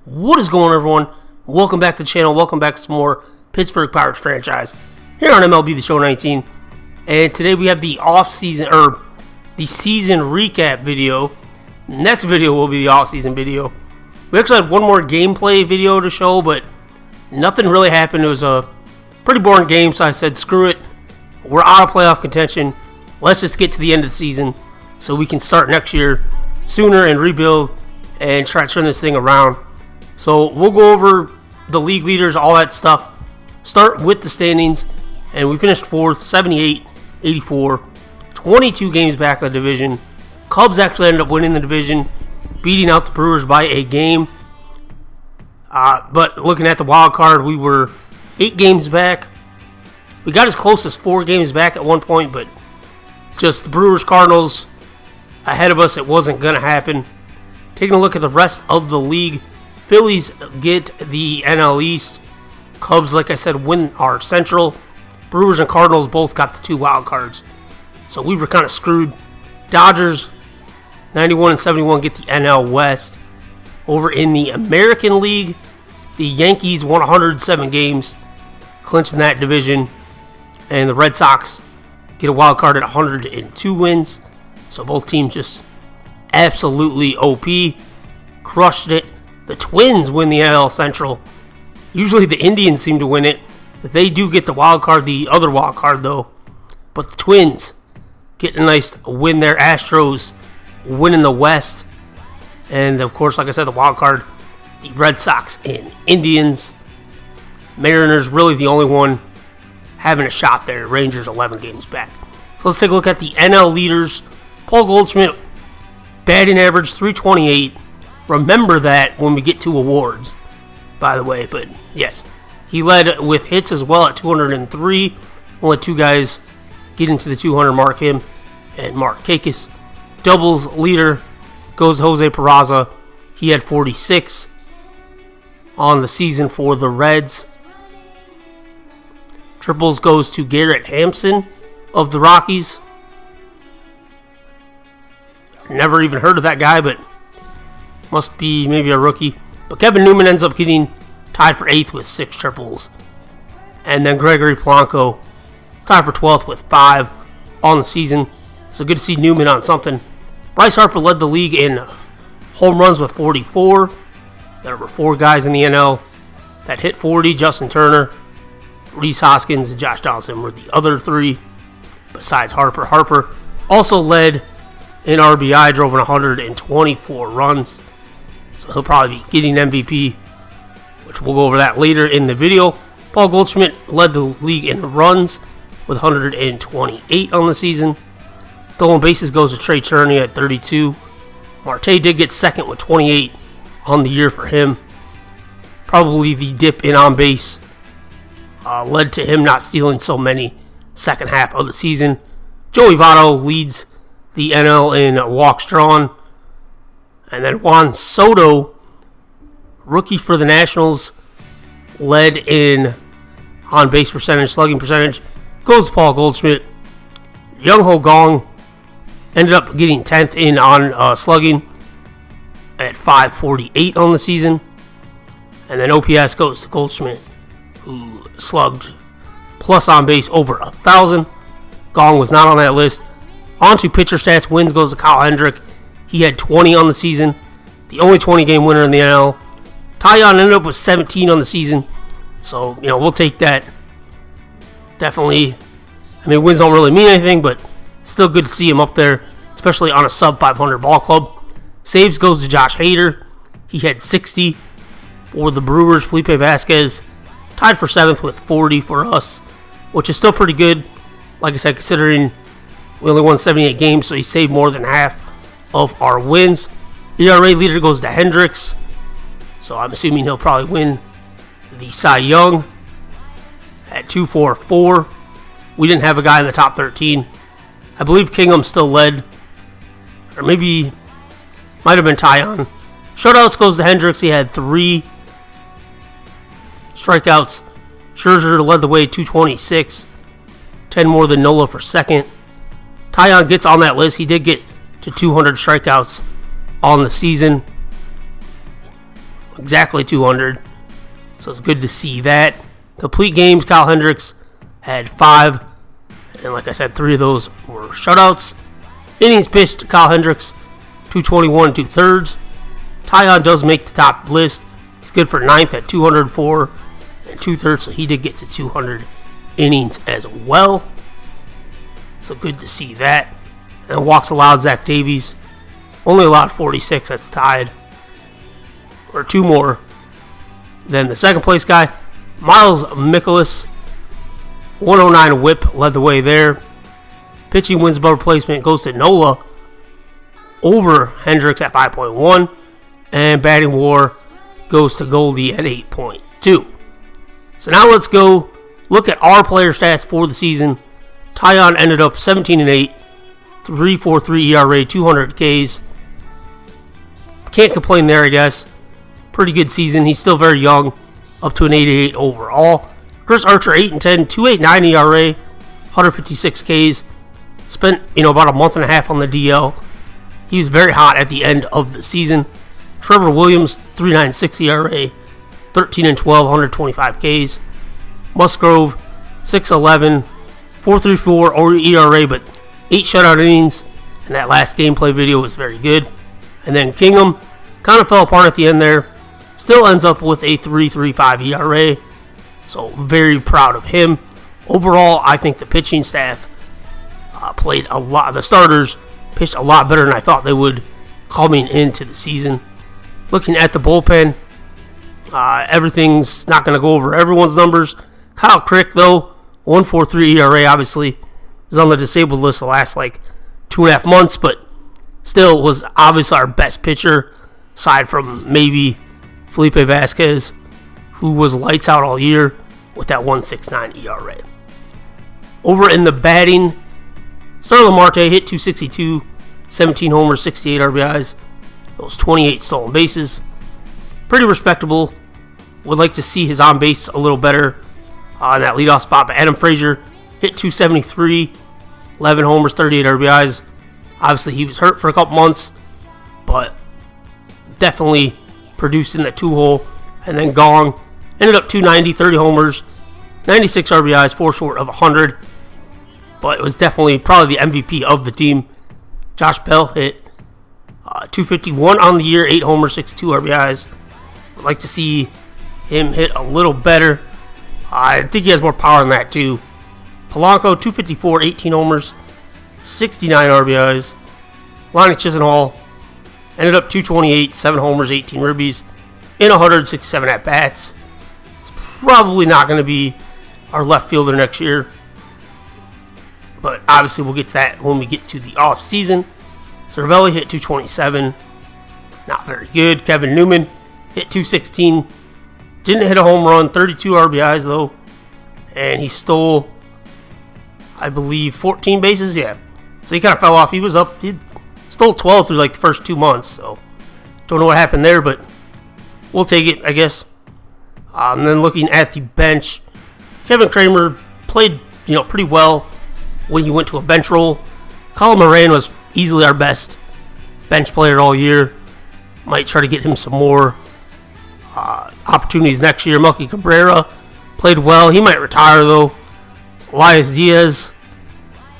What is going on, everyone? Welcome back to the channel. Welcome back to some more Pittsburgh Pirates franchise here on MLB The Show 19. And today we have the season recap video. Next video will be the off-season video. We actually had one more gameplay video to show, but nothing really happened. It was a pretty boring game, so I said, screw it. We're out of playoff contention. Let's just get to the end of the season so we can start next year sooner and rebuild and try to turn this thing around. So we'll go over the league leaders, all that stuff. Start with the standings, and we finished 4th, 78-84, 22 games back of the division. Cubs actually ended up winning the division, beating out the Brewers by a game. But looking at the wild card, we were 8 games back. We got as close as 4 games back at one point, but just the Brewers, Cardinals ahead of us, it wasn't going to happen. Taking a look at the rest of the league, Phillies get the NL East. Cubs, like I said, win our Central. Brewers and Cardinals both got the 2 wild cards. So we were kind of screwed. Dodgers, 91 and 71, get the NL West. Over in the American League, the Yankees won 107 games, clinching that division. And the Red Sox get a wild card at 102 wins. So both teams just absolutely OP. Crushed it. The Twins win the NL Central. Usually the Indians seem to win it. They do get the wild card, the other wild card though. But the Twins get a nice win there. Astros winning the West. And of course, like I said, the wild card, the Red Sox and Indians. Mariners really the only one having a shot there. Rangers 11 games back. So let's take a look at the NL leaders. Paul Goldschmidt, batting average 328. Remember that when we get to awards, by the way. But yes, he led with hits as well at 203. Only 2 guys get into the 200 mark, him and Mark Kakis. Doubles leader goes Jose Peraza. He had 46 on the season for the Reds. Triples goes to Garrett Hampson of the Rockies. Never even heard of that guy, but must be maybe a rookie. But Kevin Newman ends up getting tied for 8th with 6 triples. And then Gregory Polanco is tied for 12th with 5 on the season. So good to see Newman on something. Bryce Harper led the league in home runs with 44. There were 4 guys in the NL that hit 40. Justin Turner, Rhys Hoskins, and Josh Donaldson were the other 3 besides Harper. Harper also led in RBI, drove in 124 runs. So he'll probably be getting MVP, which we'll go over that later in the video. Paul Goldschmidt led the league in runs with 128 on the season. Stolen bases goes to Trey Turner at 32. Marte did get second with 28 on the year for him. Probably the dip in on base led to him not stealing so many second half of the season. Joey Votto leads the NL in walks drawn. And then Juan Soto, rookie for the Nationals, led in on-base percentage, slugging percentage, goes to Paul Goldschmidt. Young-Ho Gong ended up getting 10th in on slugging at 548 on the season. And then OPS goes to Goldschmidt, who slugged plus on-base over 1,000. Gong was not on that list. On to pitcher stats, wins goes to Kyle Hendrick. He had 20 on the season. The only 20-game winner in the NL. Taillon ended up with 17 on the season. So, we'll take that. Definitely. Wins don't really mean anything, but still good to see him up there, especially on a sub-500 ball club. Saves goes to Josh Hader. He had 60 for the Brewers. Felipe Vasquez tied for 7th with 40 for us, which is still pretty good. Like I said, considering we only won 78 games, so he saved more than half of our wins. ERA leader goes to Hendricks, so I'm assuming he'll probably win the Cy Young at 2.44. We didn't have a guy in the top 13. I believe Kingham still led, or maybe might have been Taillon. Shutouts goes to Hendricks. He had 3 strikeouts. Scherzer led the way, 226, 10 more than Nola for second. Taillon gets on that list. He did get to 200 strikeouts on the season. exactly 200. So it's good to see that. Complete games, Kyle Hendricks had 5. And like I said, 3 of those were shutouts. Innings pitched, Kyle Hendricks, 221 2/3. Taillon does make the top list. He's good for 9th at 204 and 2/3, so he did get to 200 innings as well. So good to see that. And walks allowed, Zach Davies only allowed 46. That's tied, or 2 more than the second place guy. Miles Mikolas, 109 whip, led the way there. Pitching wins above replacement goes to Nola over Hendricks at 5.1. And batting war goes to Goldie at 8.2. So now let's go look at our player stats for the season. Taillon ended up 17-8, 3.43 ERA, 200 Ks. Can't complain there, I guess. Pretty good season. He's still very young, up to an 88 overall. Chris Archer, 8-10, 2.89 ERA, 156 Ks. Spent, about a month and a half on the DL. He was very hot at the end of the season. Trevor Williams, 3.96 ERA, 13-12, 125 Ks. Musgrove, 6.11, 4.34 ERA, but 8 shutout innings. And that last gameplay video was very good. And then Kingham kind of fell apart at the end there. Still ends up with a 3.35 ERA. So very proud of him. Overall, I think the pitching staff played a lot. The starters pitched a lot better than I thought they would coming into the season. Looking at the bullpen, everything's not going to go over everyone's numbers. Kyle Crick, though, 1.43 ERA, obviously, was on the disabled list the last 2.5 months, but still was obviously our best pitcher, aside from maybe Felipe Vasquez, who was lights out all year with that 1.69 ERA. Over in the batting, Starlin Marte hit 262, 17 homers, 68 RBIs. Those 28 stolen bases. Pretty respectable. Would like to see his on base a little better on that leadoff spot. But Adam Frazier hit 273, 11 homers, 38 RBIs. Obviously, he was hurt for a couple months, but definitely produced in the 2-hole. And then Gong ended up 290, 30 homers, 96 RBIs, 4 short of 100. But it was definitely probably the MVP of the team. Josh Bell hit 251 on the year, 8 homers, 62 RBIs. I'd like to see him hit a little better. I think he has more power than that too. Polanco, 254, 18 homers, 69 RBIs. Lonnie Chisenhall ended up 228, 7 homers, 18 ribbies, in 167 at-bats. It's probably not going to be our left fielder next year. But obviously we'll get to that when we get to the off-season. Cervelli hit 227. Not very good. Kevin Newman hit 216. Didn't hit a home run. 32 RBIs, though. And he stole, I believe, 14 bases. Yeah. So he kind of fell off. He was up. He stole 12 through the first 2 months. So don't know what happened there, but we'll take it, I guess. And then looking at the bench, Kevin Kramer played, pretty well when he went to a bench role. Colin Moran was easily our best bench player all year. Might try to get him some more opportunities next year. Melky Cabrera played well. He might retire, though. Elias Diaz,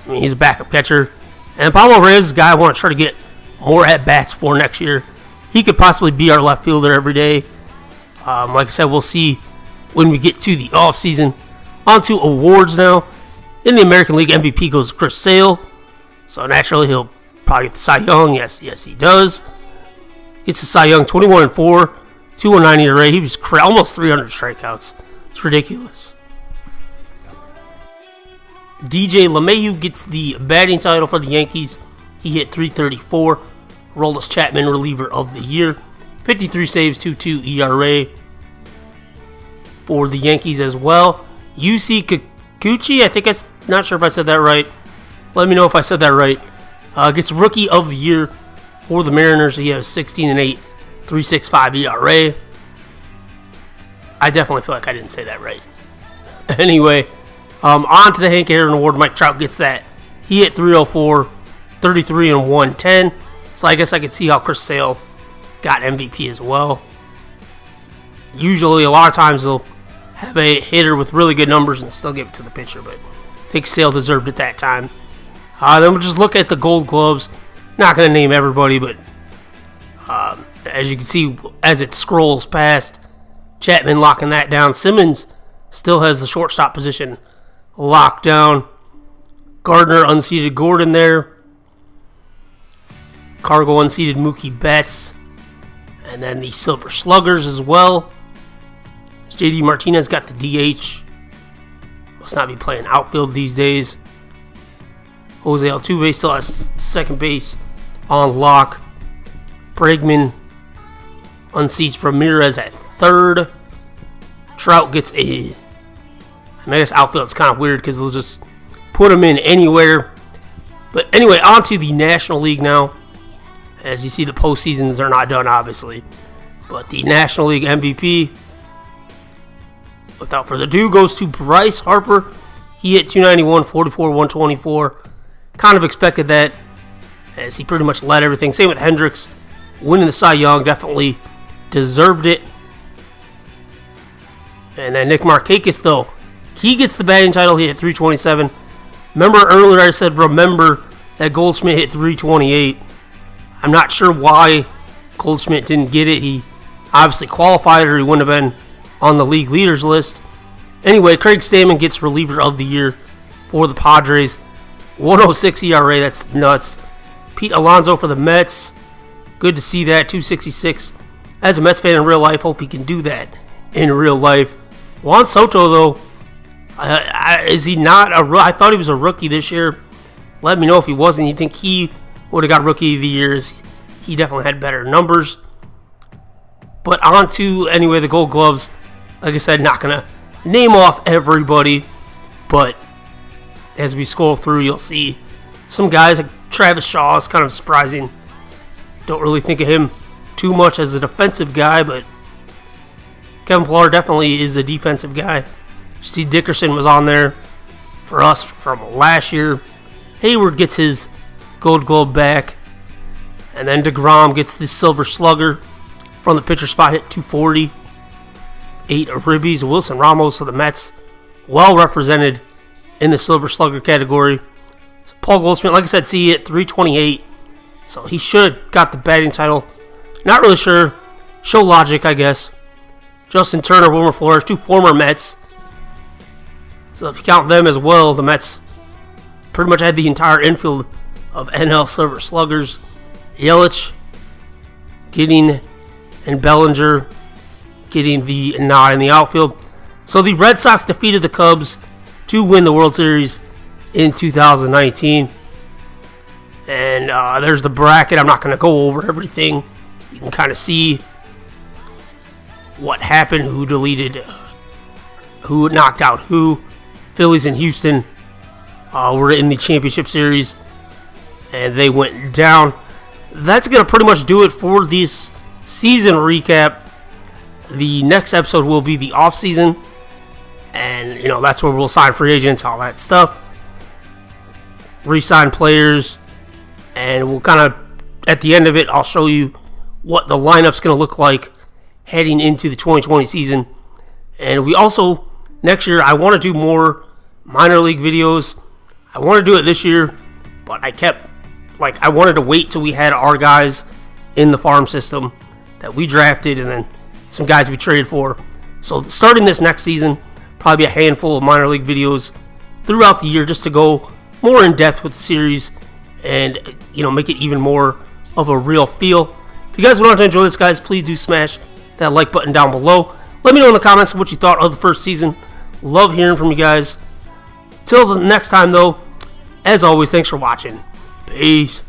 he's a backup catcher. And Pablo Reyes is a guy I want to try to get more at-bats for next year. He could possibly be our left fielder every day. Like I said, we'll see when we get to the offseason. On to awards now. In the American League, MVP goes to Chris Sale. So naturally, he'll probably get the Cy Young. Yes, he does. Gets the Cy Young, 21-4, 2.19 ERA. He was almost 300 strikeouts. It's ridiculous. DJ LeMahieu gets the batting title for the Yankees. He hit 334. Aroldis Chapman, reliever of the year. 53 saves, 2.2 ERA for the Yankees as well. UC Kikuchi, not sure if I said that right. Let me know if I said that right. Gets Rookie of the Year for the Mariners. He has 16-8, 3.65 ERA. I definitely feel like I didn't say that right. Anyway, on to the Hank Aaron Award. Mike Trout gets that. He hit 304, 33 and 110. So I guess I could see how Chris Sale got MVP as well. usually a lot of times they'll have a hitter with really good numbers and still give it to the pitcher, but I think Sale deserved it that time. Then we'll just look at the Gold Gloves. Not going to name everybody, but as you can see, as it scrolls past, Chapman locking that down. Simmons still has the shortstop position locked down. Gardner unseated Gordon there. Cargo unseated Mookie Betts. And then the Silver Sluggers as well. JD Martinez got the DH. Must not be playing outfield these days. Jose Altuve still has second base on lock. Bregman unseats Ramirez at third. Trout gets I guess outfield's kind of weird because they'll just put him in anywhere. But anyway, on to the National League now. As you see, the postseasons are not done, obviously. But the National League MVP, without further ado, goes to Bryce Harper. He hit 291, 44, 124. Kind of expected that, as he pretty much led everything. Same with Hendricks. Winning the Cy Young, definitely deserved it. And then Nick Markakis, though, he gets the batting title. He hit 327. Remember earlier I said, remember that Goldschmidt hit 328. I'm not sure why Goldschmidt didn't get it. He obviously qualified, or he wouldn't have been on the league leaders list. Anyway, Craig Stammen gets reliever of the year for the Padres. 106 ERA, that's nuts. Pete Alonso for the Mets. Good to see that, 266. As a Mets fan in real life, hope he can do that in real life. Juan Soto, though, is he not a rookie? I thought he was a rookie this year. Let me know if he wasn't. You think he would have got Rookie of the Year? He definitely had better numbers. But on to, anyway, the Gold Gloves. Like I said, not going to name off everybody. But as we scroll through, you'll see some guys like Travis Shaw is kind of surprising. Don't really think of him too much as a defensive guy, but Kevin Pillar definitely is a defensive guy. You see Dickerson was on there for us from last year. Hayward gets his Gold Glove back. And then DeGrom gets the Silver Slugger from the pitcher spot, hit 240. 8 Ribbies. Wilson Ramos of the Mets, well represented in the Silver Slugger category. So Paul Goldschmidt, like I said, see hit 328. So he should have got the batting title. Not really sure. Show logic, I guess. Justin Turner, Wilmer Flores, 2 former Mets. So if you count them as well, the Mets pretty much had the entire infield of NL Silver Sluggers. Yelich getting, and Bellinger getting the nod in the outfield. So the Red Sox defeated the Cubs to win the World Series in 2019. And there's the bracket. I'm not going to go over everything. You can kind of see what happened, who deleted, who knocked out who. Phillies and Houston were in the championship series, and they went down. That's going to pretty much do it for this season recap. The next episode will be the off-season, and that's where we'll sign free agents, all that stuff, re-sign players, and we'll kind of, at the end of it, I'll show you what the lineup's going to look like heading into the 2020 season. And we also, next year, I want to do more minor league videos. I want to do it this year, but I wanted to wait till we had our guys in the farm system that we drafted, and then some guys we traded for. So starting this next season, probably be a handful of minor league videos throughout the year, just to go more in depth with the series and make it even more of a real feel. If you guys want to enjoy this, guys, please do smash that like button down below. Let me know in the comments what you thought of the first season. Love hearing from you guys. Till the next time, though, as always, thanks for watching. Peace.